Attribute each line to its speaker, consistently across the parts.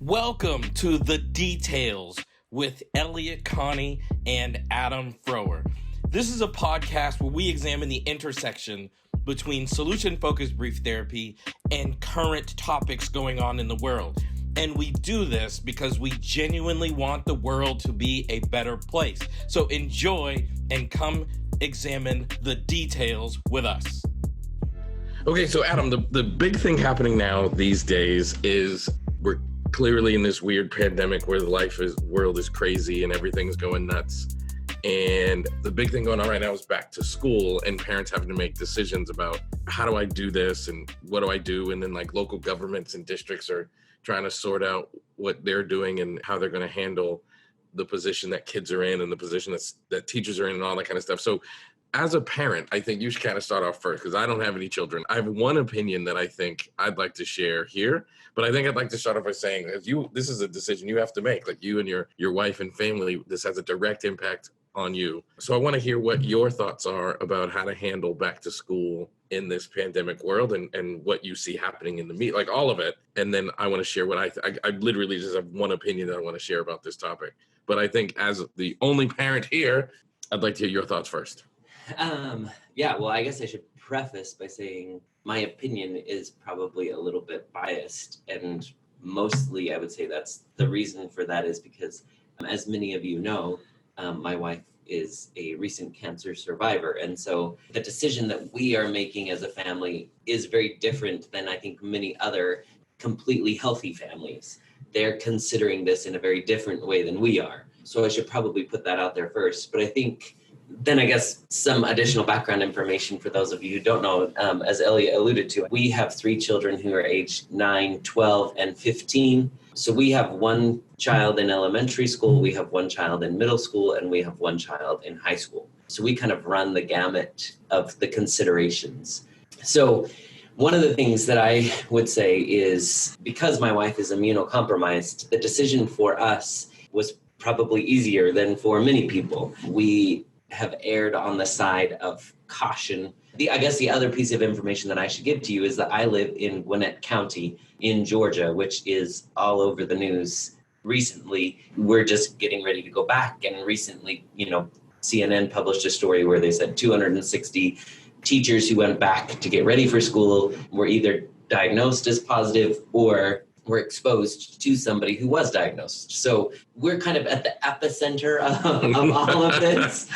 Speaker 1: Welcome to The Details with Elliott, Connie, and Adam Frower. This is a podcast where we examine the intersection between solution-focused brief therapy and current topics going on in the world. And we do this because we genuinely want the world to be a better place. So enjoy and come examine the details with us.
Speaker 2: Okay, so Adam, the big thing happening now these days is we're clearly in this weird pandemic where the world is crazy and everything's going nuts. And the big thing going on right now is back to school and parents having to make decisions about how do I do this and what do I do? And then like local governments and districts are trying to sort out what they're doing and how they're going to handle the position that kids are in and the position that teachers are in and all that kind of stuff. So as a parent, I think you should kind of start off first because I don't have any children. I have one opinion that I think I'd like to share here, but I think I'd like to start off by saying, this is a decision you have to make, like you and your wife and family. This has a direct impact on you. So I want to hear what your thoughts are about how to handle back to school in this pandemic world and what you see happening in the like all of it. And then I want to share what I literally just have one opinion that I want to share about this topic. But I think as the only parent here, I'd like to hear your thoughts first.
Speaker 3: Well, I guess I should preface by saying my opinion is probably a little bit biased, and mostly I would say that's the reason for that is because, as many of you know, my wife is a recent cancer survivor, and so the decision that we are making as a family is very different than I think many other completely healthy families. They're considering this in a very different way than we are. So I should probably put that out there first, but I think then I guess some additional background information for those of you who don't know, as Elliott alluded to, we have 3 children who are aged 9, 12, and 15. So we have one child in elementary school, we have one child in middle school, and we have one child in high school. So we kind of run the gamut of the considerations. So one of the things that I would say is because my wife is immunocompromised, the decision for us was probably easier than for many people. We have erred on the side of caution. I guess the other piece of information that I should give to you is that I live in Gwinnett County in Georgia, which is all over the news recently. We're just getting ready to go back, and recently, CNN published a story where they said 260 teachers who went back to get ready for school were either diagnosed as positive or were exposed to somebody who was diagnosed. So we're kind of at the epicenter of all of this.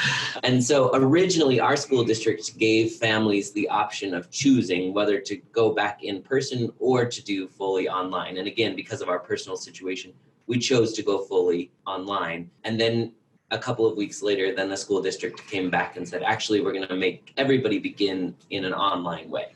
Speaker 3: And so originally our school district gave families the option of choosing whether to go back in person or to do fully online. And again, because of our personal situation, we chose to go fully online. And then a couple of weeks later, then the school district came back and said, actually, we're going to make everybody begin in an online way.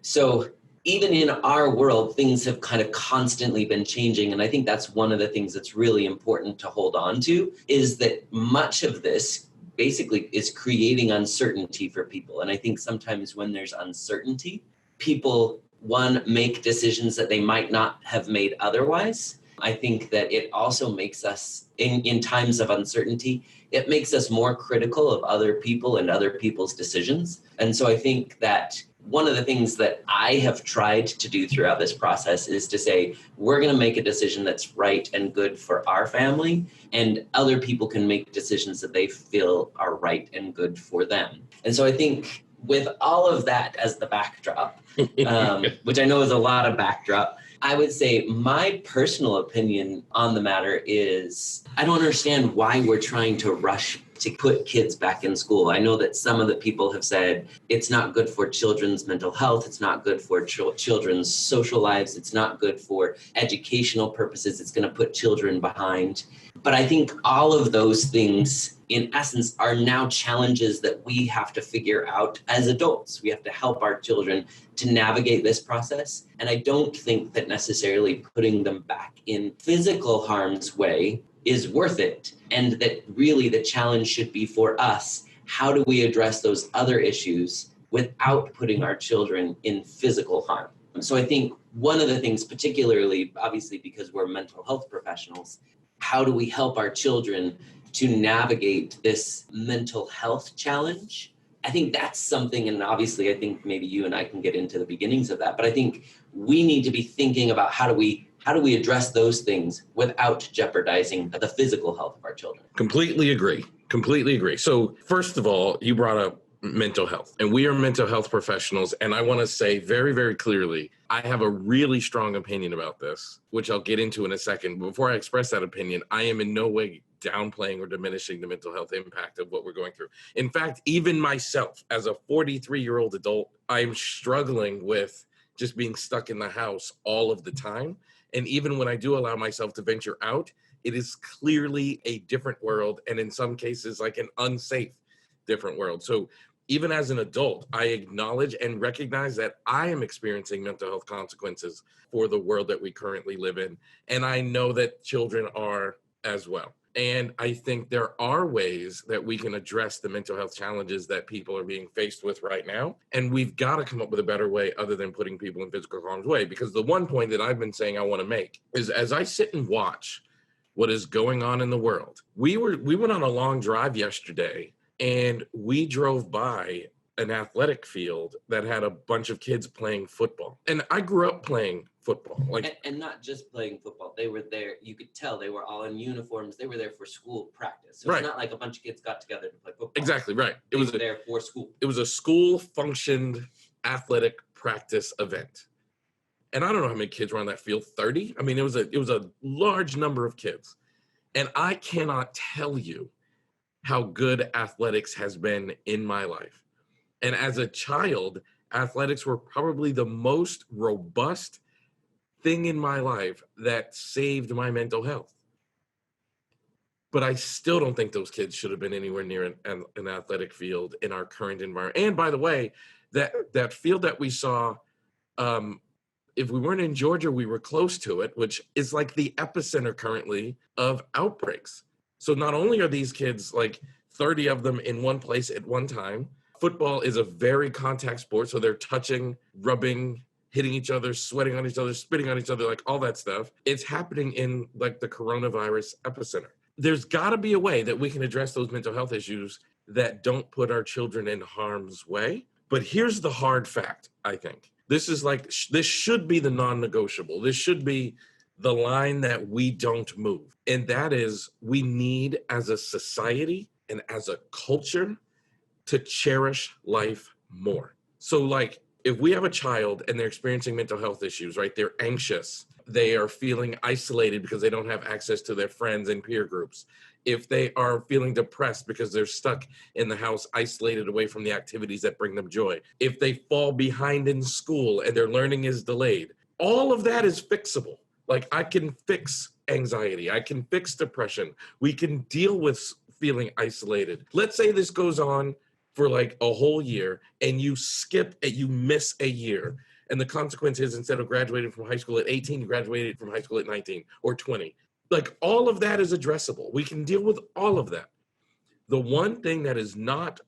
Speaker 3: So even in our world, things have kind of constantly been changing. And I think that's one of the things that's really important to hold on to is that much of this basically is creating uncertainty for people. And I think sometimes when there's uncertainty, people, one, make decisions that they might not have made otherwise. I think that it also makes us, in times of uncertainty, it makes us more critical of other people and other people's decisions. And so I think that one of the things that I have tried to do throughout this process is to say, we're going to make a decision that's right and good for our family, and other people can make decisions that they feel are right and good for them. And so I think with all of that as the backdrop, which I know is a lot of backdrop, I would say my personal opinion on the matter is I don't understand why we're trying to rush to put kids back in school. I know that some of the people have said it's not good for children's mental health. It's not good for children's social lives. It's not good for educational purposes. It's going to put children behind. But I think all of those things, in essence, are now challenges that we have to figure out as adults. We have to help our children to navigate this process. And I don't think that necessarily putting them back in physical harm's way is worth it. And that really the challenge should be for us. How do we address those other issues without putting our children in physical harm? So I think one of the things, particularly, obviously, because we're mental health professionals, how do we help our children to navigate this mental health challenge? I think that's something, and obviously I think maybe you and I can get into the beginnings of that, but I think we need to be thinking about how do we how do we address those things without jeopardizing the physical health of our children?
Speaker 2: Completely agree. Completely agree. So first of all, you brought up mental health, and we are mental health professionals. And I want to say very, very clearly, I have a really strong opinion about this, which I'll get into in a second. Before I express that opinion, I am in no way downplaying or diminishing the mental health impact of what we're going through. In fact, even myself, as a 43-year-old adult, I'm struggling with just being stuck in the house all of the time. And even when I do allow myself to venture out, it is clearly a different world, and in some cases, like an unsafe different world. So even as an adult, I acknowledge and recognize that I am experiencing mental health consequences for the world that we currently live in. And I know that children are as well. And I think there are ways that we can address the mental health challenges that people are being faced with right now. And we've got to come up with a better way other than putting people in physical harm's way. Because the one point that I've been saying I want to make is, as I sit and watch what is going on in the world, we went on a long drive yesterday, and we drove by an athletic field that had a bunch of kids playing football. And I grew up playing football.
Speaker 3: And not just playing football. They were there. You could tell they were all in uniforms. They were there for school practice. So
Speaker 2: Right.
Speaker 3: It's not like a bunch of kids got together to play football.
Speaker 2: Exactly, right.
Speaker 3: They were there for school.
Speaker 2: It was a school-functioned athletic practice event. And I don't know how many kids were on that field, 30? I mean, it was a large number of kids. And I cannot tell you how good athletics has been in my life. And as a child, athletics were probably the most robust thing in my life that saved my mental health. But I still don't think those kids should have been anywhere near an athletic field in our current environment. And by the way, that field that we saw, if we weren't in Georgia, we were close to it, which is like the epicenter currently of outbreaks. So not only are these kids, like 30 of them in one place at one time, football is a very contact sport. So they're touching, rubbing, hitting each other, sweating on each other, spitting on each other, like all that stuff. It's happening in like the coronavirus epicenter. There's got to be a way that we can address those mental health issues that don't put our children in harm's way. But here's the hard fact, I think. This should be the non-negotiable. This should be the line that we don't move. And that is, we need, as a society and as a culture, to cherish life more. So like, if we have a child and they're experiencing mental health issues, right? They're anxious. They are feeling isolated because they don't have access to their friends and peer groups. If they are feeling depressed because they're stuck in the house, isolated away from the activities that bring them joy. If they fall behind in school and their learning is delayed, all of that is fixable. Like, I can fix anxiety. I can fix depression. We can deal with feeling isolated. Let's say this goes on for like a whole year and you miss a year. And the consequence is, instead of graduating from high school at 18, you graduated from high school at 19 or 20. Like, all of that is addressable. We can deal with all of that. The one thing that is not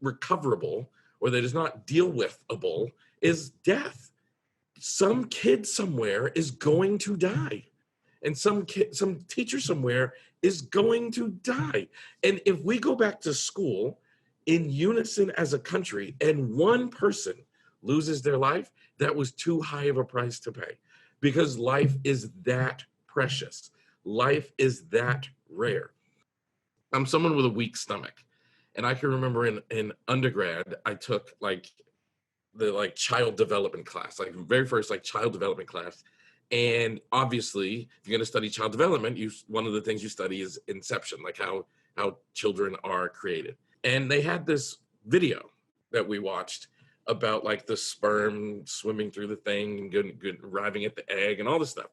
Speaker 2: recoverable or that is not deal withable is death. Some kid somewhere is going to die. And some teacher somewhere is going to die. And if we go back to school in unison as a country and one person loses their life, that was too high of a price to pay, because life is that precious. Life is that rare. I'm someone with a weak stomach. And I can remember in undergrad, I took the child development class, like very first child development class. And obviously, if you're going to study child development, one of the things you study is inception, like how children are created. And they had this video that we watched about like the sperm swimming through the thing and arriving at the egg and all this stuff.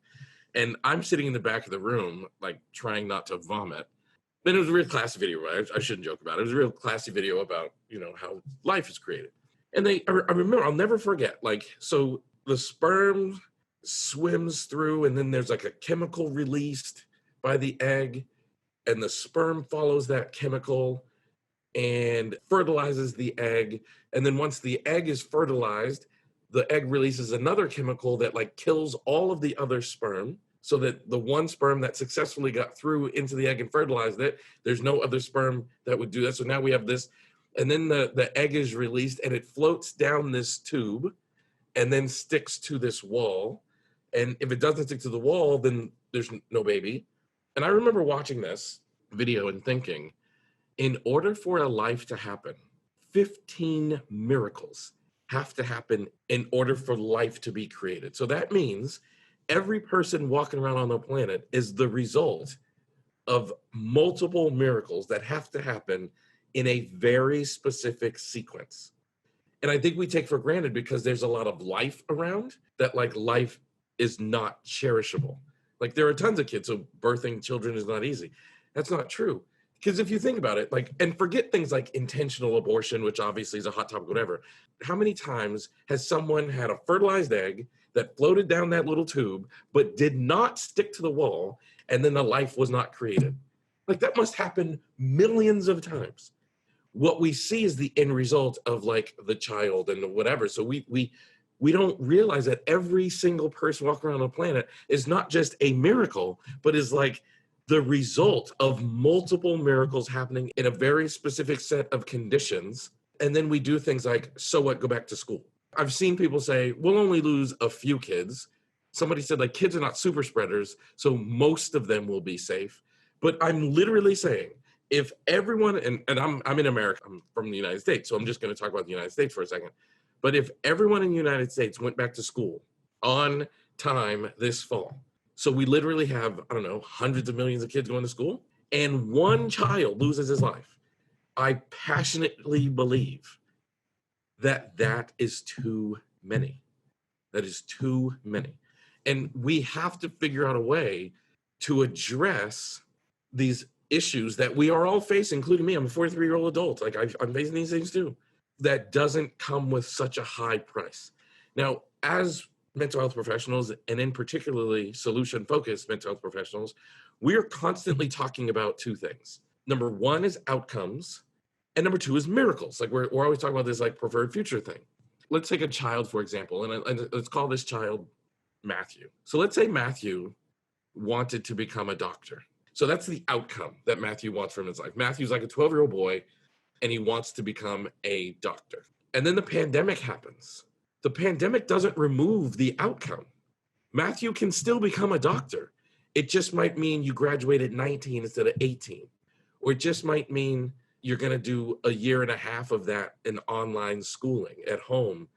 Speaker 2: And I'm sitting in the back of the room, like trying not to vomit. Then it was a real classy video, right? I shouldn't joke about it. It was a real classy video about, how life is created. And I remember, I'll never forget, so the sperm swims through and then there's like a chemical released by the egg, and the sperm follows that chemical and fertilizes the egg. And then once the egg is fertilized, the egg releases another chemical that kills all of the other sperm, so that the one sperm that successfully got through into the egg and fertilized it, there's no other sperm that would do that. So now we have this, and then the egg is released and it floats down this tube and then sticks to this wall. And if it doesn't stick to the wall, then there's no baby. And I remember watching this video and thinking, in order for a life to happen, 15 miracles have to happen in order for life to be created. So that means every person walking around on the planet is the result of multiple miracles that have to happen in a very specific sequence. And I think we take for granted because there's a lot of life around that, like, life is not cherishable. Like, there are tons of kids, so birthing children is not easy. That's not true. Because if you think about it, like, and forget things like intentional abortion, which obviously is a hot topic, whatever. How many times has someone had a fertilized egg that floated down that little tube, but did not stick to the wall, and then the life was not created? Like, that must happen millions of times. What we see is the end result of, like, the child and whatever. So we don't realize that every single person walking around the planet is not just a miracle, but is like the result of multiple miracles happening in a very specific set of conditions. And then we do things like, so what, go back to school. I've seen people say, we'll only lose a few kids. Somebody said, like, kids are not super spreaders, so most of them will be safe. But I'm literally saying, if everyone, and I'm in America, I'm from the United States, so I'm just going to talk about the United States for a second. But if everyone in the United States went back to school on time this fall, so we literally have, I don't know, hundreds of millions of kids going to school, and one child loses his life, I passionately believe that that is too many. That is too many. And we have to figure out a way to address these issues that we are all facing, including me. I'm a 43-year-old adult. Like, I'm facing these things too. That doesn't come with such a high price. Now, as mental health professionals, and in particularly solution-focused mental health professionals, we are constantly talking about two things. Number one is outcomes, and number two is miracles. Like, we're always talking about this, like, preferred future thing. Let's take a child, for example, and let's call this child Matthew. So let's say Matthew wanted to become a doctor. So that's the outcome that Matthew wants from his life. Matthew's like a 12-year-old boy, and he wants to become a doctor. And then the pandemic happens. The pandemic doesn't remove the outcome. Matthew can still become a doctor. It just might mean you graduate at 19 instead of 18. Or it just might mean you're going to do a year and a half of that in online schooling at home.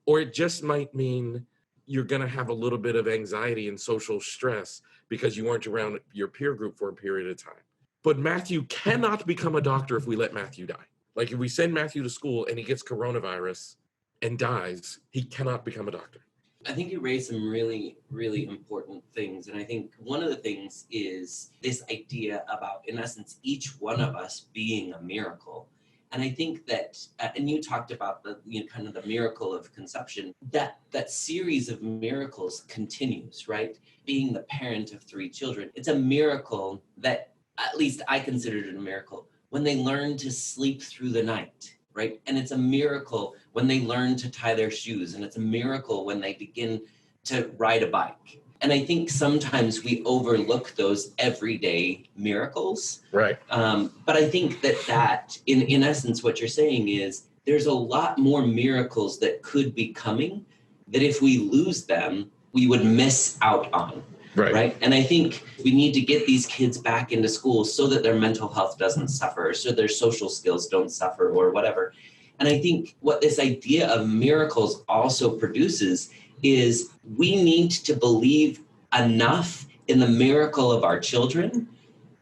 Speaker 2: Or it just might mean you're going to have a little bit of anxiety and social stress because you weren't around your peer group for a period of time. But Matthew cannot become a doctor if we let Matthew die. Like, if we send Matthew to school and he gets coronavirus and dies, he cannot become a doctor.
Speaker 3: I think you raised some really, really important things. And I think one of the things is this idea about, in essence, each one of us being a miracle. And I think that, and you talked about the, kind of the miracle of conception, that series of miracles continues, right? Being the parent of 3 children, it's a miracle that, at least I considered it a miracle, when they learn to sleep through the night, right? And it's a miracle when they learn to tie their shoes. And it's a miracle when they begin to ride a bike. And I think sometimes we overlook those everyday miracles.
Speaker 2: Right.
Speaker 3: But I think that in essence, what you're saying is there's a lot more miracles that could be coming that if we lose them, we would miss out on. Right. And I think we need to get these kids back into school so that their mental health doesn't suffer, so their social skills don't suffer or whatever. And I think what this idea of miracles also produces is we need to believe enough in the miracle of our children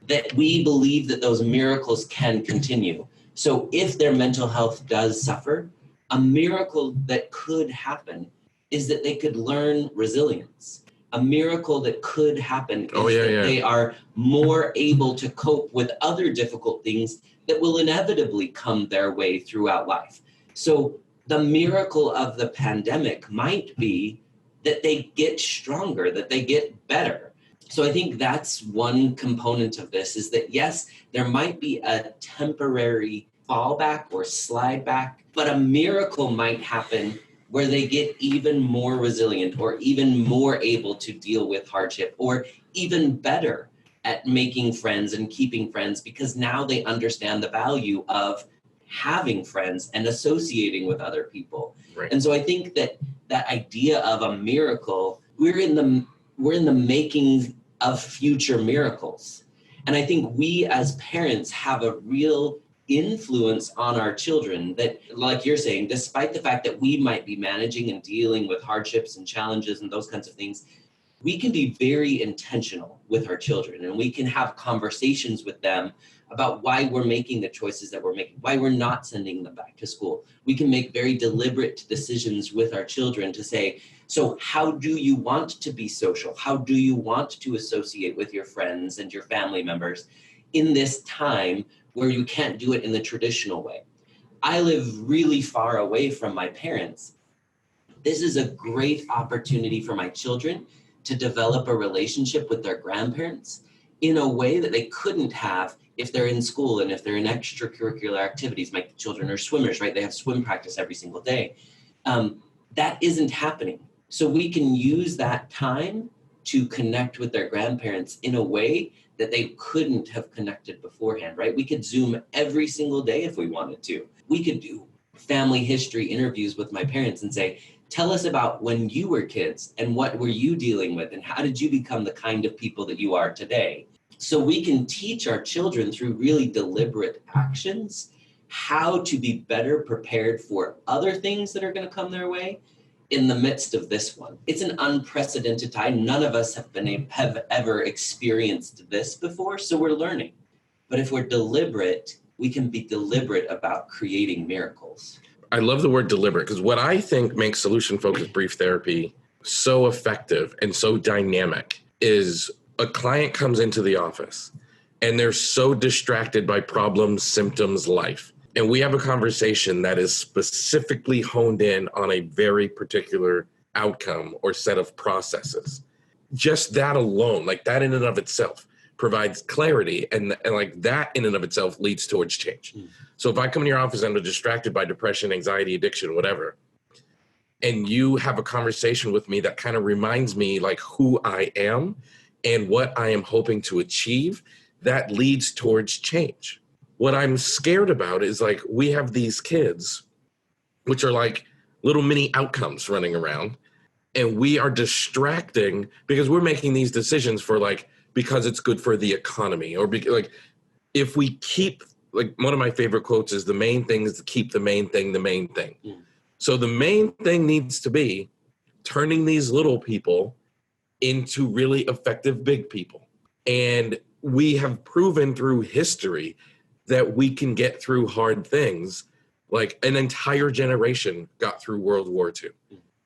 Speaker 3: that we believe that those miracles can continue. So if their mental health does suffer, a miracle that could happen is that they could learn resilience. A miracle that could happen is they are more able to cope with other difficult things that will inevitably come their way throughout life. So the miracle of the pandemic might be that they get stronger, that they get better. So I think that's one component of this, is that yes, there might be a temporary fallback or slide back, but a miracle might happen where they get even more resilient or even more able to deal with hardship or even better at making friends and keeping friends, because now they understand the value of having friends and associating with other people.
Speaker 2: Right.
Speaker 3: And so I think that that idea of a miracle we're in the making of future miracles. And I think we as parents have a real influence on our children that, like you're saying, despite the fact that we might be managing and dealing with hardships and challenges and those kinds of things, we can be very intentional with our children, and we can have conversations with them about why we're making the choices that we're making, why we're not sending them back to school. We can make very deliberate decisions with our children to say, so how do you want to be social? How do you want to associate with your friends and your family members in this time where you can't do it in the traditional way? I live really far away from my parents. This is a great opportunity for my children to develop a relationship with their grandparents in a way that they couldn't have if they're in school and if they're in extracurricular activities. My children are swimmers, right? They have swim practice every single day. That isn't happening. So we can use that time to connect with their grandparents in a way that they couldn't have connected beforehand, right? We could Zoom every single day if we wanted to. We could do family history interviews with my parents and say, tell us about when you were kids and what were you dealing with and how did you become the kind of people that you are today? So we can teach our children through really deliberate actions how to be better prepared for other things that are going to come their way in the midst of this one. It's an unprecedented time. None of us have ever experienced this before, so we're learning. But if we're deliberate, we can be deliberate about creating miracles.
Speaker 2: I love the word deliberate, because what I think makes solution-focused brief therapy so effective and so dynamic is a client comes into the office and they're so distracted by problems, symptoms, life. And we have a conversation that is specifically honed in on a very particular outcome or set of processes. Just that alone, like that in and of itself, provides clarity, and like that in and of itself leads towards change. So if I come in your office and I'm distracted by depression, anxiety, addiction, whatever, and you have a conversation with me that kind of reminds me like who I am and what I am hoping to achieve, that leads towards change. What I'm scared about is like we have these kids, which are like little mini outcomes running around, and we are distracting because we're making these decisions for like, because it's good for the economy, or because, like, if we keep, like, one of my favorite quotes is the main thing is to keep the main thing the main thing. So the main thing needs to be turning these little people into really effective big people. And we have proven through history that we can get through hard things. Like an entire generation got through World War II,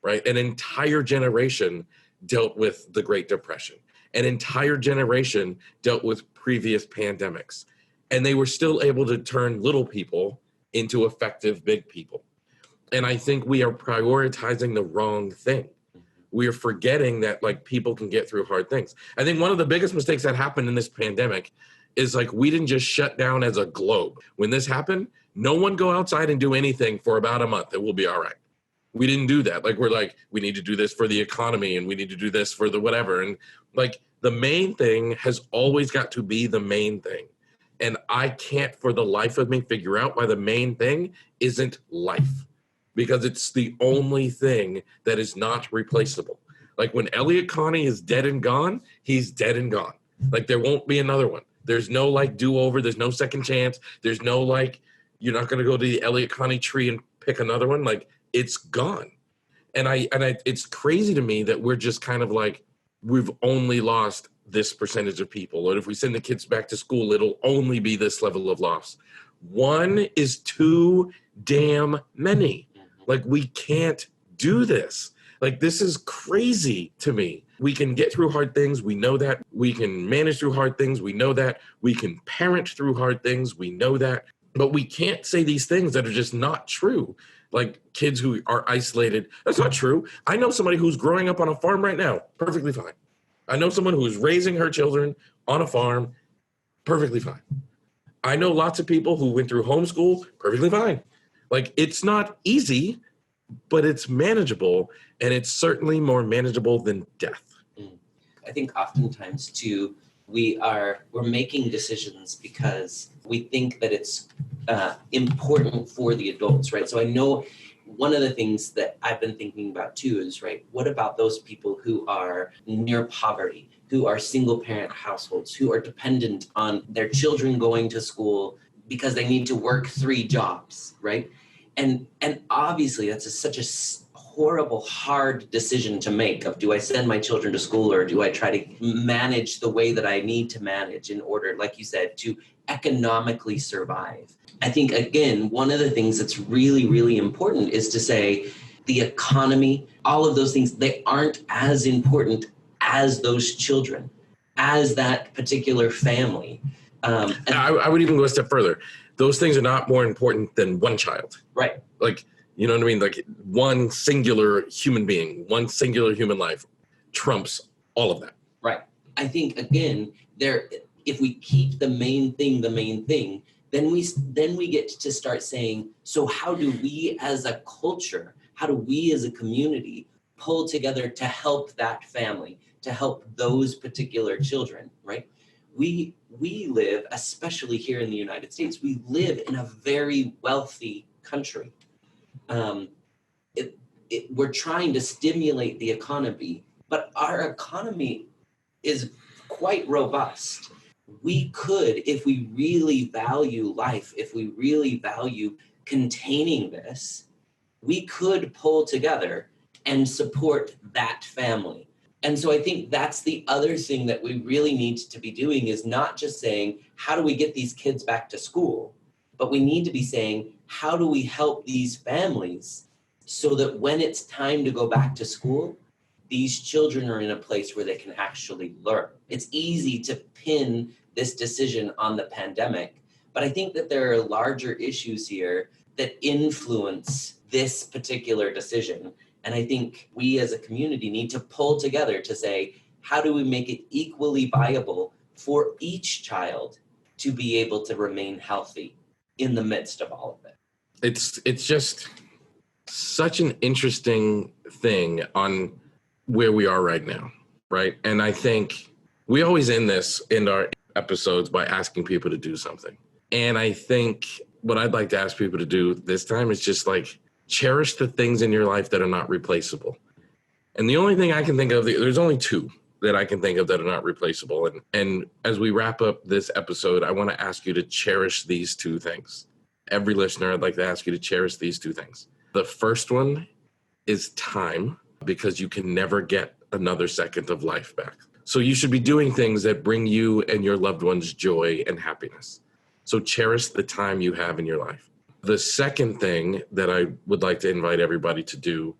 Speaker 2: right? An entire generation dealt with the Great Depression. An entire generation dealt with previous pandemics. And they were still able to turn little people into effective big people. And I think we are prioritizing the wrong thing. We are forgetting that like people can get through hard things. I think one of the biggest mistakes that happened in this pandemic is like we didn't just shut down as a globe. When this happened, no one go outside and do anything for about a month. It will be all right. We didn't do that. Like we're like, we need to do this for the economy and we need to do this for the whatever. And like the main thing has always got to be the main thing. And I can't for the life of me figure out why the main thing isn't life, because it's the only thing that is not replaceable. Like when Elliott Connie is dead and gone, he's dead and gone. Like there won't be another one. There's no like do-over. There's no second chance. There's no like, you're not going to go to the Elliott Connie tree and pick another one. Like it's gone. And I it's crazy to me that we're just kind of like, we've only lost this percentage of people. Or if we send the kids back to school, it'll only be this level of loss. One is too damn many. Like we can't do this. Like this is crazy to me. We can get through hard things. We know that. We can manage through hard things. We know that. We can parent through hard things. We know that. But we can't say these things that are just not true. Like kids who are isolated. That's not true. I know somebody who's growing up on a farm right now. Perfectly fine. I know someone who's raising her children on a farm. Perfectly fine. I know lots of people who went through homeschool. Perfectly fine. Like it's not easy, but it's manageable, and it's certainly more manageable than death.
Speaker 3: I think oftentimes too, we're making decisions because we think that it's important for the adults, right? So I know one of the things that I've been thinking about too is, right, what about those people who are near poverty, who are single parent households, who are dependent on their children going to school because they need to work 3 jobs, right? And obviously that's such a horrible, hard decision to make of, do I send my children to school or do I try to manage the way that I need to manage in order, like you said, to economically survive? I think, again, one of the things that's really, really important is to say the economy, all of those things, they aren't as important as those children, as that particular family.
Speaker 2: I would even go a step further. Those things are not more important than one child.
Speaker 3: Right.
Speaker 2: Like, you know what I mean? Like one singular human being, one singular human life trumps all of that.
Speaker 3: Right. I think, again, if we keep the main thing, then we get to start saying, so how do we as a culture, how do we as a community pull together to help that family, to help those particular children, right? We live, especially here in the United States, we live in a very wealthy country. We're trying to stimulate the economy, but our economy is quite robust. We could, if we really value life, if we really value containing this, we could pull together and support that family. And so I think that's the other thing that we really need to be doing, is not just saying, how do we get these kids back to school? But we need to be saying, how do we help these families so that when it's time to go back to school, these children are in a place where they can actually learn? It's easy to pin this decision on the pandemic, but I think that there are larger issues here that influence this particular decision. And I think we as a community need to pull together to say, how do we make it equally viable for each child to be able to remain healthy in the midst of all of it?
Speaker 2: It's just such an interesting thing on where we are right now, right? And I think we always end our episodes by asking people to do something. And I think what I'd like to ask people to do this time is just like cherish the things in your life that are not replaceable. And the only thing I can think of, there's only 2 that I can think of that are not replaceable. And as we wrap up this episode, I want to ask you to cherish these 2 things. Every listener, I'd like to ask you to cherish these 2 things. The first one is time, because you can never get another second of life back. So you should be doing things that bring you and your loved ones joy and happiness. So cherish the time you have in your life. The second thing that I would like to invite everybody to do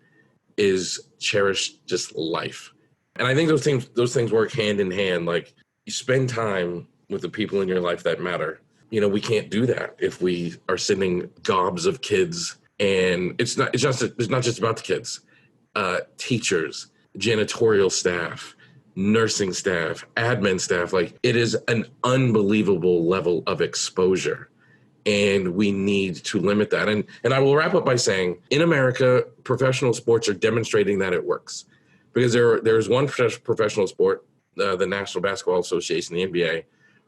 Speaker 2: is cherish just life. And I think those things work hand in hand. Like, you spend time with the people in your life that matter. You know, we can't do that if we are sending gobs of kids, and it's not just about the kids. Teachers, janitorial staff, nursing staff, admin staff, like, it is an unbelievable level of exposure, and we need to limit that. And I will wrap up by saying, in America, professional sports are demonstrating that it works, because there's one professional sport, the National Basketball Association, the NBA,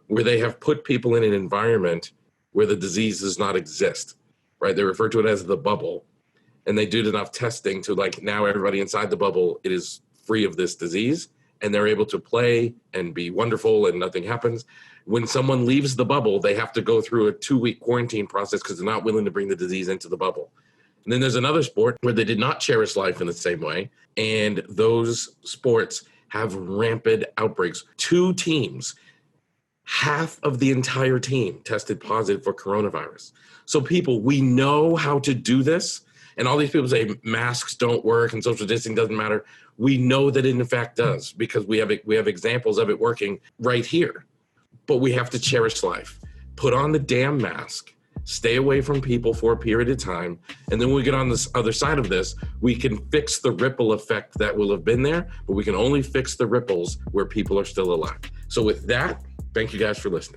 Speaker 2: where they have put people in an environment where the disease does not exist, right? They refer to it as the bubble. And they did enough testing to, like, now everybody inside the bubble, it is free of this disease, and they're able to play and be wonderful and nothing happens. When someone leaves the bubble, they have to go through a 2-week quarantine process because they're not willing to bring the disease into the bubble. And then there's another sport where they did not cherish life in the same way, and those sports have rampant outbreaks. 2 teams, half of the entire team tested positive for coronavirus. So people, we know how to do this. And all these people say masks don't work and social distancing doesn't matter. We know that it in fact does, because we have examples of it working right here. But we have to cherish life. Put on the damn mask. Stay away from people for a period of time. And then when we get on this other side of this, we can fix the ripple effect that will have been there, but we can only fix the ripples where people are still alive. So with that, thank you guys for listening.